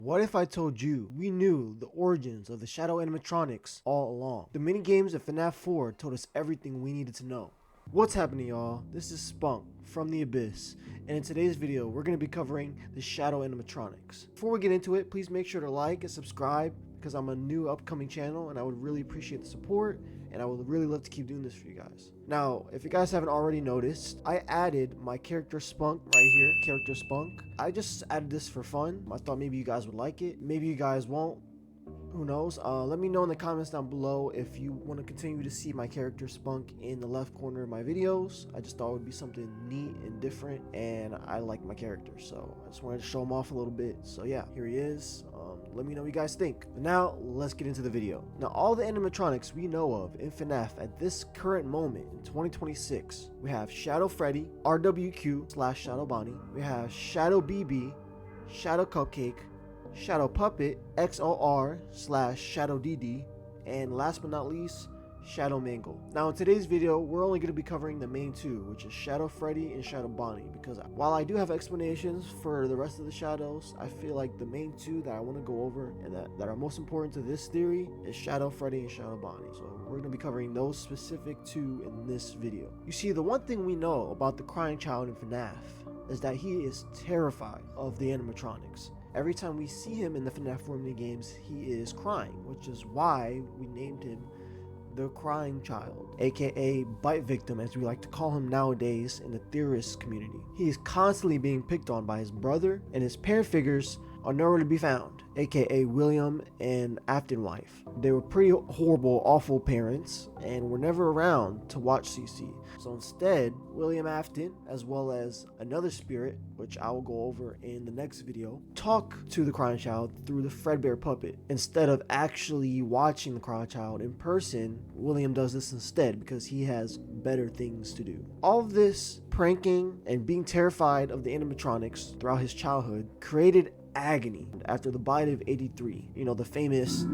What if I told you we knew the origins of the shadow animatronics all along? The minigames of FNAF 4 told us everything we needed to know. What's happening, y'all? This is Spunk from the Abyss, and in today's video we're going to be covering the shadow animatronics. Before we get into it, please make sure to like and subscribe because I'm a new upcoming channel and I would really appreciate the support, and I would really love to keep doing this for you guys. Now, if you guys haven't already noticed, I added my character Spunk right here, character Spunk. I just added this for fun. I thought maybe you guys would like it. Maybe you guys won't. Who knows? Let me know in the comments down below if you want to continue to see my character Spunk in the left corner of my videos. I just thought it would be something neat and different, and I like my character, so I just wanted to show him off a little bit. So yeah, here he is. Let me know what you guys think. But now, let's get into the video. Now, all the animatronics we know of in FNAF at this current moment in 2026, we have Shadow Freddy, RWQ/Shadow Bonnie, we have Shadow BB, Shadow Cupcake, Shadow Puppet, XOR/Shadow DD, and last but not least, Shadow Mangle. Now in today's video, we're only going to be covering the main two, which is Shadow Freddy and Shadow Bonnie, because while I do have explanations for the rest of the shadows, I feel like the main two that I want to go over and that are most important to this theory is Shadow Freddy and Shadow Bonnie. So we're going to be covering those specific two in this video. You see, the one thing we know about the crying child in FNAF is that he is terrified of the animatronics. Every time we see him in the FNAF 4 minigames, he is crying, which is why we named him the Crying Child, aka Bite Victim as we like to call him nowadays in the theorist community. He is constantly being picked on by his brother, and his parent figures are nowhere to be found, aka William and Afton wife. They were pretty horrible, awful parents and were never around to watch CC. So instead, William Afton, as well as another spirit, which I will go over in the next video, talk to the Crying Child through the Fredbear puppet. Instead of actually watching the Crying Child in person, William does this instead because he has better things to do. All of this pranking and being terrified of the animatronics throughout his childhood created agony after the bite of 83. You know, the famous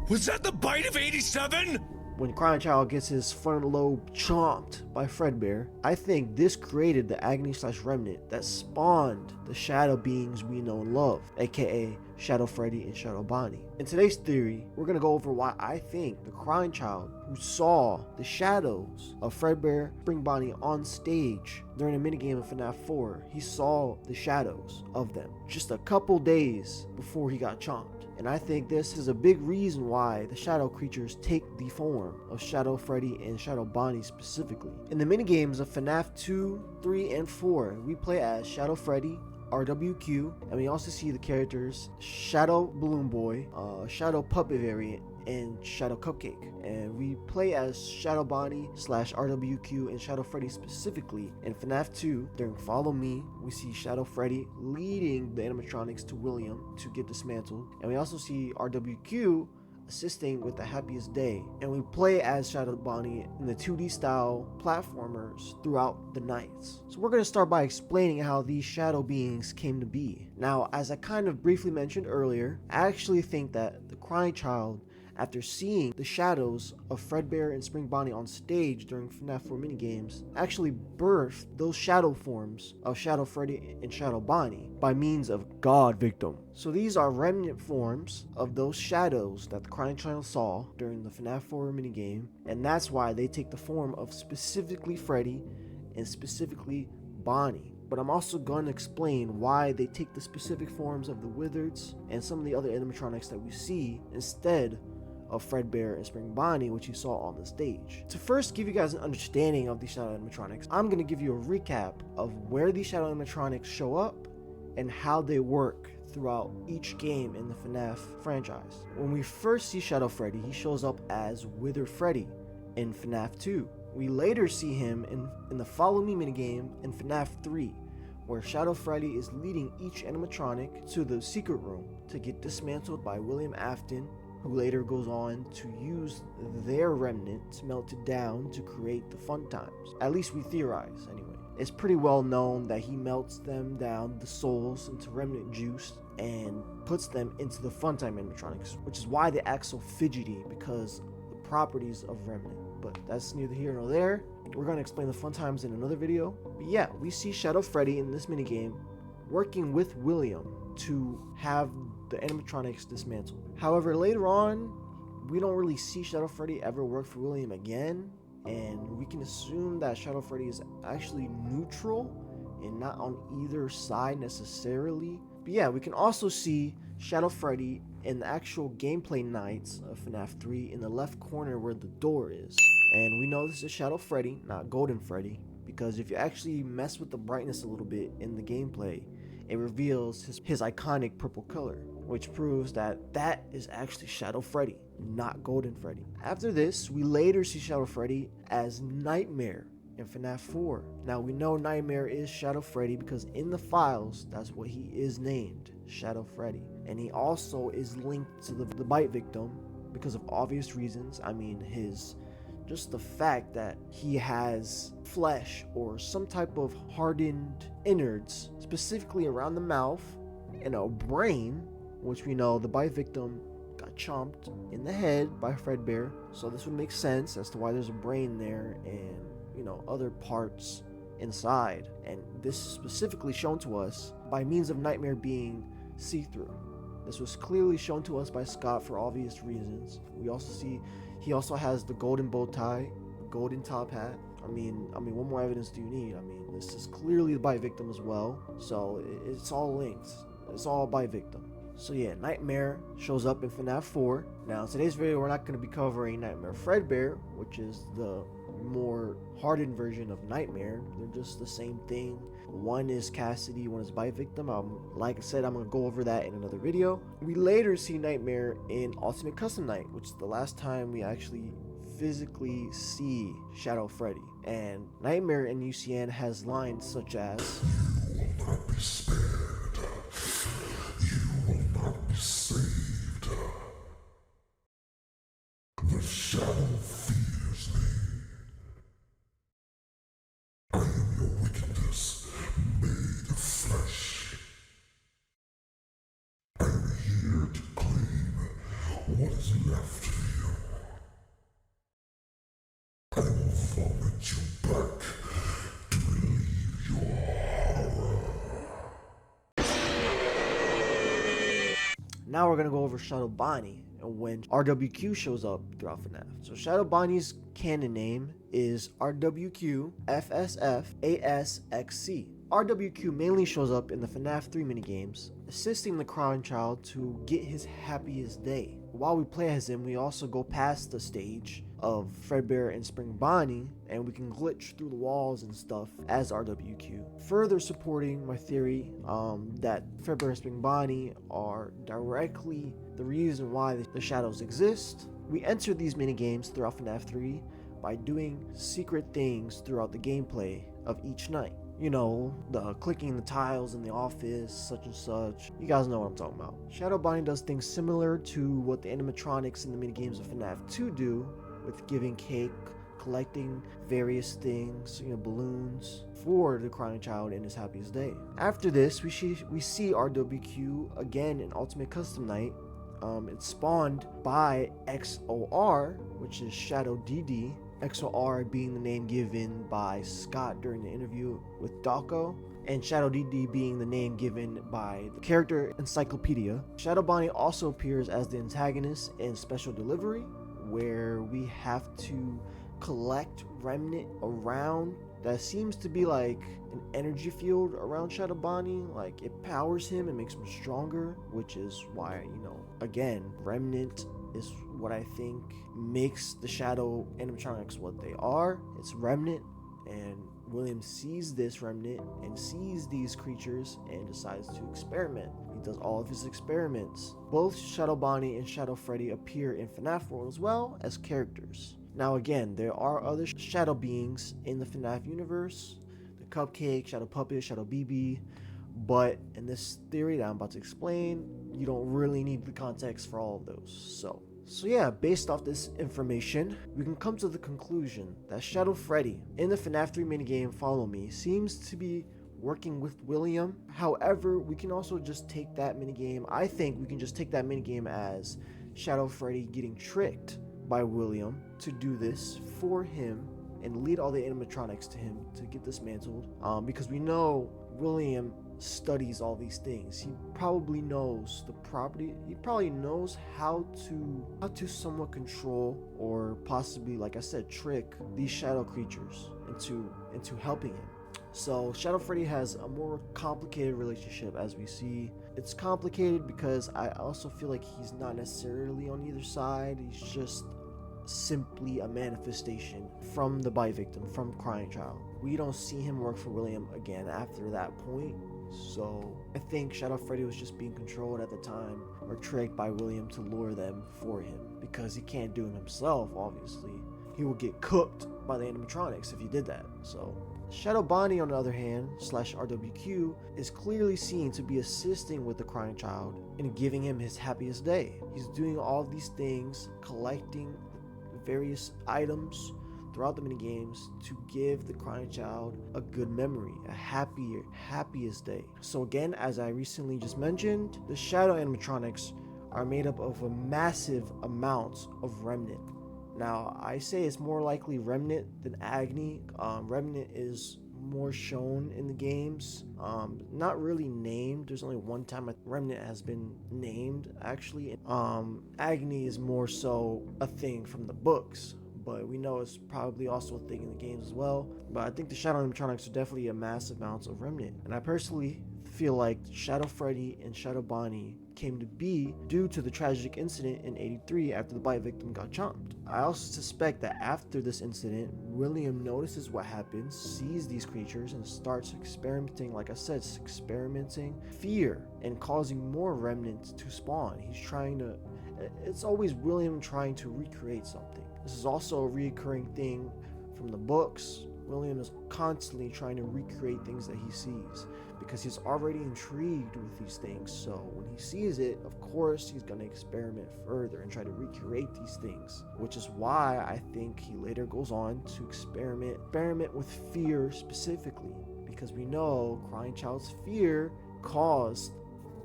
Was that the bite of 87? when Crying Child gets his frontal lobe chomped by Fredbear. I think this created the agony/remnant that spawned the shadow beings we know and love, aka Shadow Freddy and Shadow Bonnie. In today's theory, we're going to go over why I think the Crying Child, who saw the shadows of Fredbear, Spring Bonnie on stage during a minigame of FNAF 4, he saw the shadows of them just a couple days before he got chomped. And I think this is a big reason why the shadow creatures take the form of Shadow Freddy and Shadow Bonnie specifically. In the minigames of FNAF 2, 3, and 4, we play as Shadow Freddy, RWQ, and we also see the characters Shadow Balloon Boy, Shadow Puppet variant, and Shadow Cupcake. And we play as Shadow Bonnie/RWQ and Shadow Freddy specifically. In FNAF 2, during Follow Me, we see Shadow Freddy leading the animatronics to William to get dismantled. And we also see RWQ assisting with the Happiest Day. And we play as Shadow Bonnie in the 2D style platformers throughout the nights. So we're going to start by explaining how these shadow beings came to be. Now, as I kind of briefly mentioned earlier, I actually think that the Crying Child, after seeing the shadows of Fredbear and Spring Bonnie on stage during FNAF 4 minigames, actually birthed those shadow forms of Shadow Freddy and Shadow Bonnie by means of God Victim. So these are remnant forms of those shadows that the Crying Child saw during the FNAF 4 minigame, and that's why they take the form of specifically Freddy and specifically Bonnie. But I'm also going to explain why they take the specific forms of the Wizards and some of the other animatronics that we see instead of Fredbear and Spring Bonnie, which you saw on the stage. To first give you guys an understanding of these shadow animatronics, I'm going to give you a recap of where these shadow animatronics show up and how they work throughout each game in the FNAF franchise. When we first see Shadow Freddy, he shows up as Withered Freddy in FNAF 2. We later see him in the Follow Me minigame in FNAF 3, where Shadow Freddy is leading each animatronic to the secret room to get dismantled by William Afton, who later goes on to use their remnants melted down to create the fun times. At least we theorize anyway. It's pretty well known that he melts them down, the souls, into remnant juice and puts them into the funtime animatronics, which is why they act so fidgety, because the properties of remnant. But that's neither here nor there. We're going to explain the funtimes in another video. But yeah, we see Shadow Freddy in this minigame working with William to have the animatronics dismantled. However, later on, we don't really see Shadow Freddy ever work for William again, and we can assume that Shadow Freddy is actually neutral and not on either side necessarily. But yeah, we can also see Shadow Freddy in the actual gameplay nights of FNAF 3 in the left corner where the door is. And we know this is Shadow Freddy, not Golden Freddy, because if you actually mess with the brightness a little bit in the gameplay, it reveals his iconic purple color, which proves that that is actually Shadow Freddy, not Golden Freddy. After this, we later see Shadow Freddy as Nightmare in FNAF 4. Now we know Nightmare is Shadow Freddy because in the files, that's what he is named, Shadow Freddy. And he also is linked to the bite victim because of obvious reasons. I mean, just the fact that he has flesh or some type of hardened innards, specifically around the mouth, and a brain, which we know the bite victim got chomped in the head by Fredbear, so this would make sense as to why there's a brain there and, you know, other parts inside. And this is specifically shown to us by means of Nightmare being see-through. This was clearly shown to us by Scott for obvious reasons. We also see he also has the golden bow tie, the golden top hat. I mean, what more evidence do you need? I mean, this is clearly the bite victim as well, so it's all linked. It's all bite victim. So yeah, Nightmare shows up in FNAF 4. Now, in today's video, we're not going to be covering Nightmare Fredbear, which is the more hardened version of Nightmare. They're just the same thing. One is Cassidy, one is bite victim. Like I said, I'm going to go over that in another video. We later see Nightmare in Ultimate Custom Night, which is the last time we actually physically see Shadow Freddy. And Nightmare in UCN has lines such as, "You will not be spared. You will not be saved. The shadow fears me. I am your wickedness made of flesh. I am here to claim what is left of you. I will vomit you back to relieve your horror." now we're going to go over Shadow Bonnie and when RWQ shows up throughout FNAF. So Shadow Bonnie's canon name is RWQ FSF ASXC. RWQ mainly shows up in the FNAF 3 minigames, assisting the crying child to get his happiest day. While we play as him, we also go past the stage of Fredbear and Spring Bonnie, and we can glitch through the walls and stuff as RWQ. Further supporting my theory that Fredbear and Spring Bonnie are directly the reason why the shadows exist. We enter these minigames throughout FNAF 3 by doing secret things throughout the gameplay of each night. You know, the clicking the tiles in the office, such and such. You guys know what I'm talking about. Shadow Bonnie does things similar to what the animatronics in the minigames of FNAF 2 do, with giving cake, collecting various things, you know, balloons, for the crying child in his happiest day. After this, we see RWQ again in Ultimate Custom Night. It's spawned by XOR, which is Shadow DD. XOR being the name given by Scott during the interview with Dawko, and Shadow DD being the name given by the character Encyclopedia. Shadow Bonnie also appears as the antagonist in Special Delivery, where we have to collect remnant around that seems to be like an energy field around Shadow Bonnie. Like, it powers him and makes him stronger, which is why, you know, again, remnant is what I think makes the Shadow animatronics what they are. It's remnant, and William sees this remnant and sees these creatures and decides to experiment. He does all of his experiments. Both Shadow Bonnie and Shadow Freddy appear in FNAF World as well as characters. Now again, there are other shadow beings in the FNAF universe. The Cupcake, Shadow Puppet, Shadow BB. But in this theory that I'm about to explain, you don't really need the context for all of those. So So yeah, based off this information, we can come to the conclusion that Shadow Freddy in the FNAF 3 minigame Follow Me seems to be working with William. However, we can also just take that minigame, I think we can just take that minigame as Shadow Freddy getting tricked by William to do this for him and lead all the animatronics to him to get dismantled, because we know William studies all these things. He probably knows the property, he probably knows how to somewhat control or possibly, like I said, trick these shadow creatures into helping him. So Shadow Freddy has a more complicated relationship, as we see. It's complicated because I also feel like he's not necessarily on either side. He's just simply a manifestation from the bite victim, from Crying Child. We don't see him work for William again after that point. So I think Shadow Freddy was just being controlled at the time, or tricked by William to lure them for him, because he can't do it himself. Obviously he will get cooked by the animatronics if he did that. So Shadow Bonnie, on the other hand, slash RWQ, is clearly seen to be assisting with the Crying Child and giving him his happiest day. He's doing all these things, collecting various items throughout the minigames to give the Crying Child a good memory, a happiest day. So again, as I recently just mentioned, the Shadow animatronics are made up of a massive amount of Remnant. Now, I say it's more likely Remnant than Agni. Remnant is more shown in the games, not really named. There's only one time a Remnant has been named, actually. Agni is more so a thing from the books, but we know it's probably also a thing in the games as well. But I think the Shadow animatronics are definitely a massive amount of Remnant, and I personally feel like Shadow Freddy and Shadow Bonnie came to be due to the tragic incident in '83 after the bite victim got chomped. I also suspect that after this incident, William notices what happens, sees these creatures, and starts experimenting, like I said, experimenting fear and causing more remnants to spawn. It's always William trying to recreate something. This is also a recurring thing from the books. William is constantly trying to recreate things that he sees because he's already intrigued with these things. So when he sees it, of course, he's going to experiment further and try to recreate these things, which is why I think he later goes on to experiment with fear specifically, because we know Crying Child's fear caused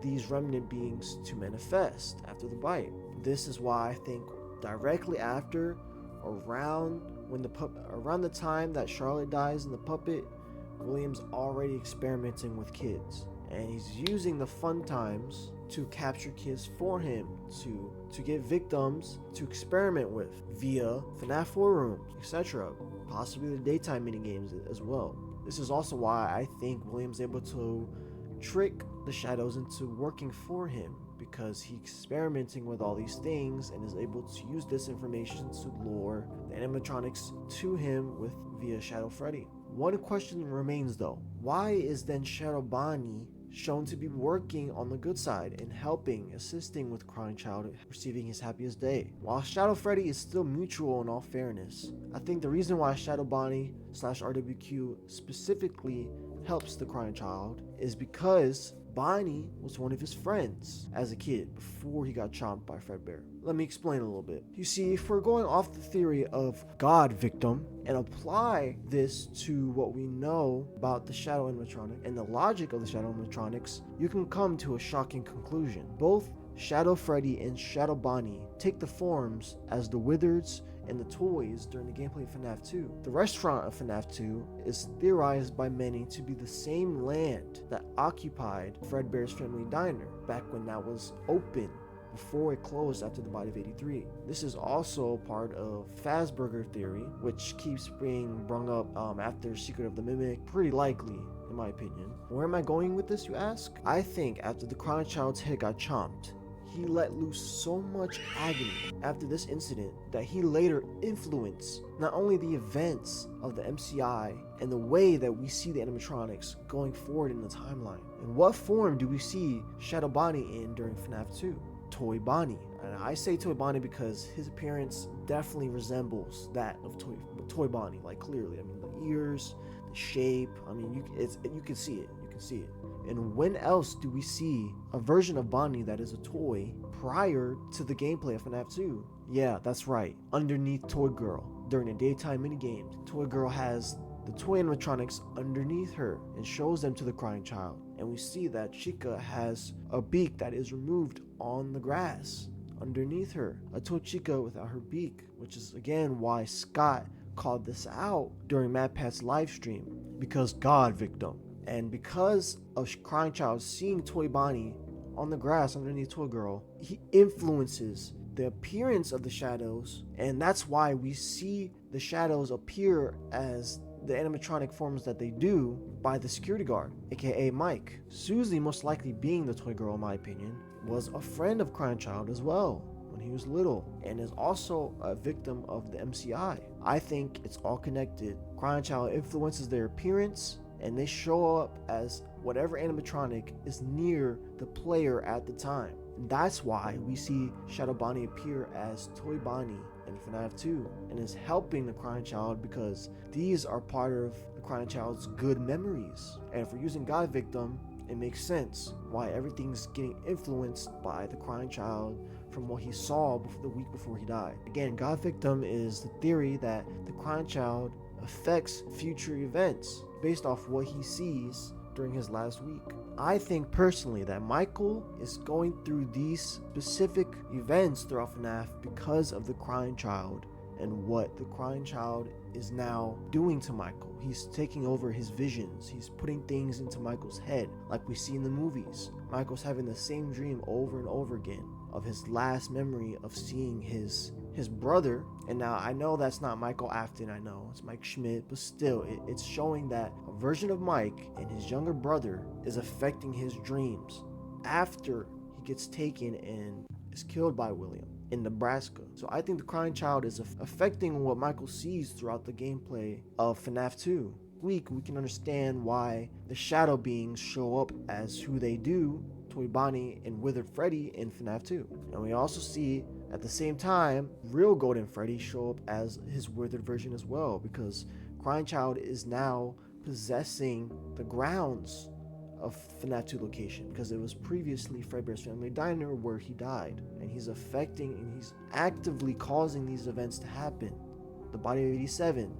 these remnant beings to manifest after the bite. This is why I think directly after, around the time that Charlotte dies in the puppet, William's already experimenting with kids, and he's using the fun times to capture kids for him, to get victims to experiment with via FNAF 4 rooms, etc. Possibly the daytime minigames as well. This is also why I think William's able to trick the shadows into working for him, because he's experimenting with all these things and is able to use this information to lure the animatronics to him via Shadow Freddy. One question remains though: why is then Shadow Bonnie shown to be working on the good side and assisting with Crying Child receiving his happiest day, while Shadow Freddy is still mutual in all fairness? I think the reason why Shadow Bonnie slash RWQ specifically helps the Crying Child is because Bonnie was one of his friends as a kid before he got chomped by Fredbear. Let me explain a little bit. You see, if we're going off the theory of God victim and apply this to what we know about the Shadow animatronic and the logic of the Shadow animatronics, you can come to a shocking conclusion. Both Shadow Freddy and Shadow Bonnie take the forms as the Wizards and the toys during the gameplay of FNAF 2. The restaurant of FNAF 2 is theorized by many to be the same land that occupied Fredbear's Family Diner back when that was open, before it closed after the bite of '83. This is also part of Fazburger theory, which keeps being brung up after Secret of the Mimic, pretty likely in my opinion. Where am I going with this, you ask? I think after the Crying Child's head got chomped, he let loose so much agony after this incident that he later influenced not only the events of the MCI and the way that we see the animatronics going forward in the timeline. In what form do we see Shadow Bonnie in during FNAF 2? Toy Bonnie. And I say Toy Bonnie because his appearance definitely resembles that of Toy Bonnie, like clearly. I mean, the ears, the shape, I mean, you can see it. You can see it. And when else do we see a version of Bonnie that is a toy prior to the gameplay of FNAF 2? Yeah, that's right. Underneath Toy Girl, during the daytime minigames, Toy Girl has the toy animatronics underneath her and shows them to the crying child. And we see that Chica has a beak that is removed on the grass underneath her. A toy Chica without her beak, which is again why Scott called this out during MatPat's live stream, because God victim. And because of Crying Child seeing Toy Bonnie on the grass underneath Toy Girl, he influences the appearance of the shadows, and that's why we see the shadows appear as the animatronic forms that they do by the security guard, aka Mike. Susie, most likely being the Toy Girl in my opinion, was a friend of Crying Child as well when he was little, and is also a victim of the MCI. I think it's all connected. Crying Child influences their appearance, and they show up as whatever animatronic is near the player at the time. And that's why we see Shadow Bonnie appear as Toy Bonnie in FNAF 2 and is helping the Crying Child, because these are part of the Crying Child's good memories. And if we're using God Victim, it makes sense why everything's getting influenced by the Crying Child from what he saw the week before he died. Again, God Victim is the theory that the Crying Child affects future events based off what he sees during his last week. I think personally that Michael is going through these specific events throughout FNAF because of the Crying Child and what the Crying Child is now doing to Michael. He's taking over his visions. He's putting things into Michael's head like we see in the movies. Michael's having the same dream over and over again of his last memory of seeing his brother. And now I know that's not Michael Afton, I know it's Mike Schmidt, but still it's showing that a version of Mike and his younger brother is affecting his dreams after he gets taken and is killed by William in Nebraska. So I think the Crying Child is affecting what Michael sees throughout the gameplay of FNAF 2. We can understand why the shadow beings show up as who they do, Toy Bonnie and Withered Freddy in FNAF 2. And we also see at the same time real Golden Freddy show up as his withered version as well, because Crying Child is now possessing the grounds of FNAF 2 location, because it was previously Fredbear's Family Diner where he died, and he's affecting and he's actively causing these events to happen. The body of 87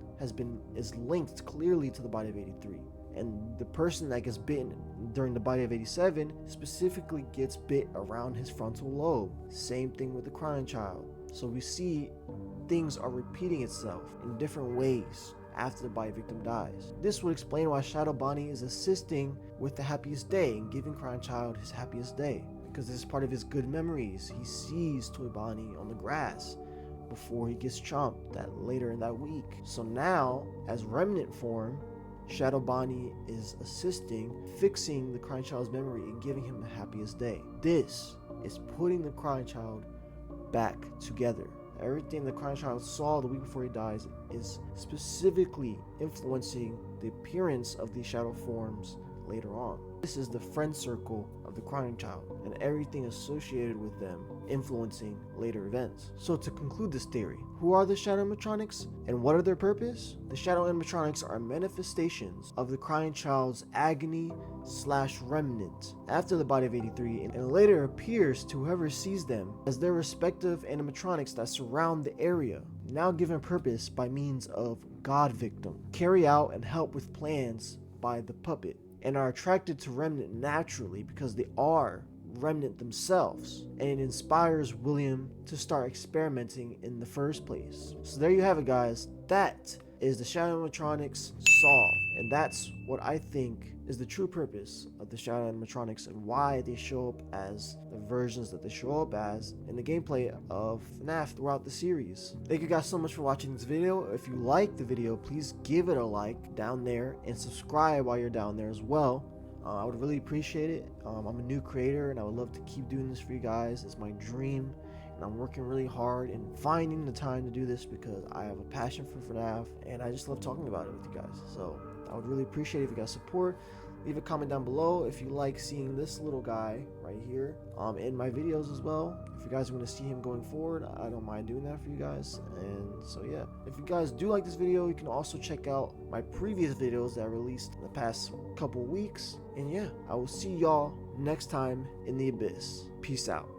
is linked clearly to the body of 83, and the person that gets bitten during the body of 87 specifically gets bit around his frontal lobe. Same thing with the Crying Child. So we see things are repeating itself in different ways after the body victim dies. This would explain why Shadow Bonnie is assisting with the happiest day and giving Crying Child his happiest day, because this is part of his good memories. He sees Toy Bonnie on the grass before he gets chomped that later in that week. So now, as Remnant form, Shadow Bonnie is assisting, fixing the Crying Child's memory and giving him the happiest day. This is putting the Crying Child back together. Everything the Crying Child saw the week before he dies is specifically influencing the appearance of these shadow forms later on. This is the friend circle of the Crying Child and everything associated with them influencing later events. So to conclude this theory, who are the Shadow Animatronics and what are their purpose? The Shadow Animatronics are manifestations of the Crying Child's agony / remnant after the body of 83, and later appears to whoever sees them as their respective animatronics that surround the area, now given purpose by means of God Victim, carry out and help with plans by the puppet, and are attracted to Remnant naturally because they are Remnant themselves, and it inspires William to start experimenting in the first place. So there you have it, guys. That is the Shadow Animatronics solved, and that's what I think is the true purpose of the Shadow Animatronics and why they show up as the versions that they show up as in the gameplay of FNAF throughout the series. Thank you guys so much for watching this video. If you like the video, please give it a like down there and subscribe while you're down there as well. I would really appreciate it. I'm a new creator and I would love to keep doing this for you guys. It's my dream, and I'm working really hard and finding the time to do this because I have a passion for FNAF and I just love talking about it with you guys. So I would really appreciate it if you guys support. Leave a comment down below if you like seeing this little guy right here in my videos as well. If you guys want to see him going forward, I don't mind doing that for you guys. And so yeah, if you guys do like this video, you can also check out my previous videos that I released in the past couple weeks. And yeah, I will see y'all next time in the abyss. Peace out.